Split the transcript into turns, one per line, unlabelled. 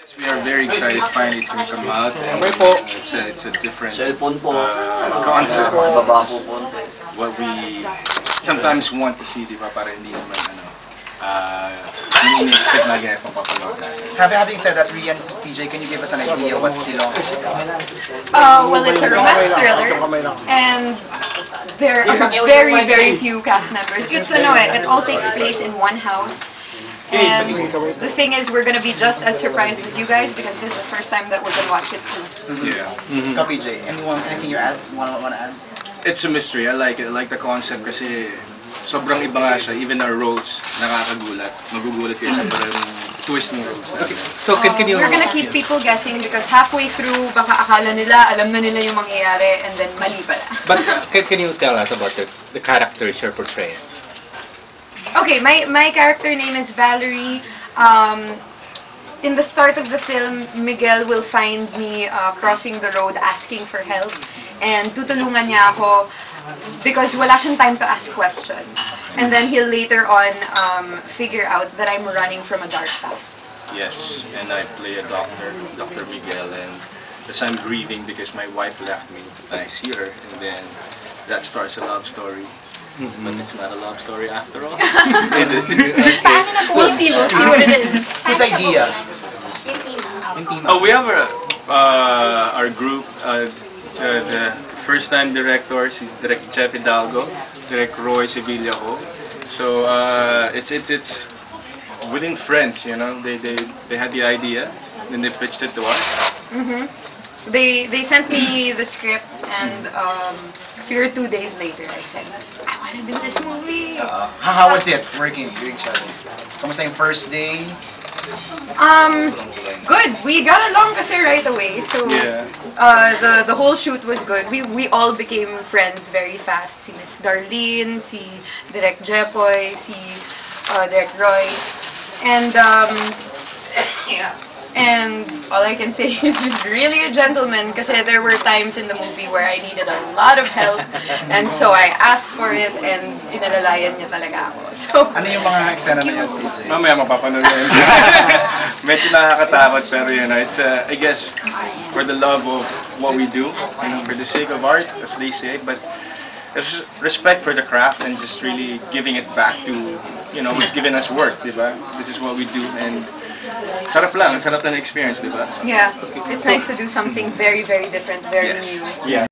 We are very excited finally to come out, and it's a different concept. What we sometimes want to see, di ba, para hindi naman hindi expect na guys mapapanood natin.
Having said that, Rian, PJ, can you give us an idea what Silong is?
Well, it's a romance thriller, and there are very few cast members. It all takes place in one house. And the thing is, we're going to be just as surprised as you guys because this is the first time that we're going to watch it too.
Yeah.
PJ, anything you want to add?
It's a mystery. I like it. I like the concept kasi sobrang iba nga siya. Even our roles, nakakagulat. Magugulat kayo sa parang twist ng roles.
Okay. So can you...
We're going to keep people guessing because halfway through, baka akala nila, alam na nila yung mangyayari, and then mali pala.
But can you tell us about the characters you're portraying?
Okay, my character name is Valerie. In the start of the film, Miguel will find me crossing the road asking for help, and tutulungan niya ako because wala siyang time to ask questions. And then he'll later on figure out that I'm running from a dark past.
Yes, and I play a doctor, Dr. Miguel, and as I'm grieving because my wife left me, I see her, and then that starts a love story. But it's not a love story after all. Is it? Okay.
We'll see what it is.
Whose idea?
We have our group, the first-time directors, Direct Jeff Hidalgo, Direct Roy Sevilla. So it's within friends, you know. They had the idea, then they pitched it to us.
They sent me the script, and 3 or 2 days later, I said, I want to do this movie.
How was it working doing so? Kamusta yung first day?
Good. We got along kasi right away. So the whole shoot was good. We all became friends very fast. Si Miss Darlene, si Direk Jepoy, si Direk Roy, and all I can say is he's really a gentleman kasi there were times in the movie where I needed a lot of help, and so I asked for it, and inalalayan niya talaga ako. So,
ano yung mga eksena na yun, PJ?
Mamaya mapapanood yun. Medyo nakakatakot, pero you know, it's I guess for the love of what we do, you know, for the sake of art, as they say, but there's respect for the craft and just really giving it back to, you know, what's given us work, diba? This is what we do, and sarap lang, sarap na experience, diba?
Yeah, it's nice to do something very different, very new.
Yeah.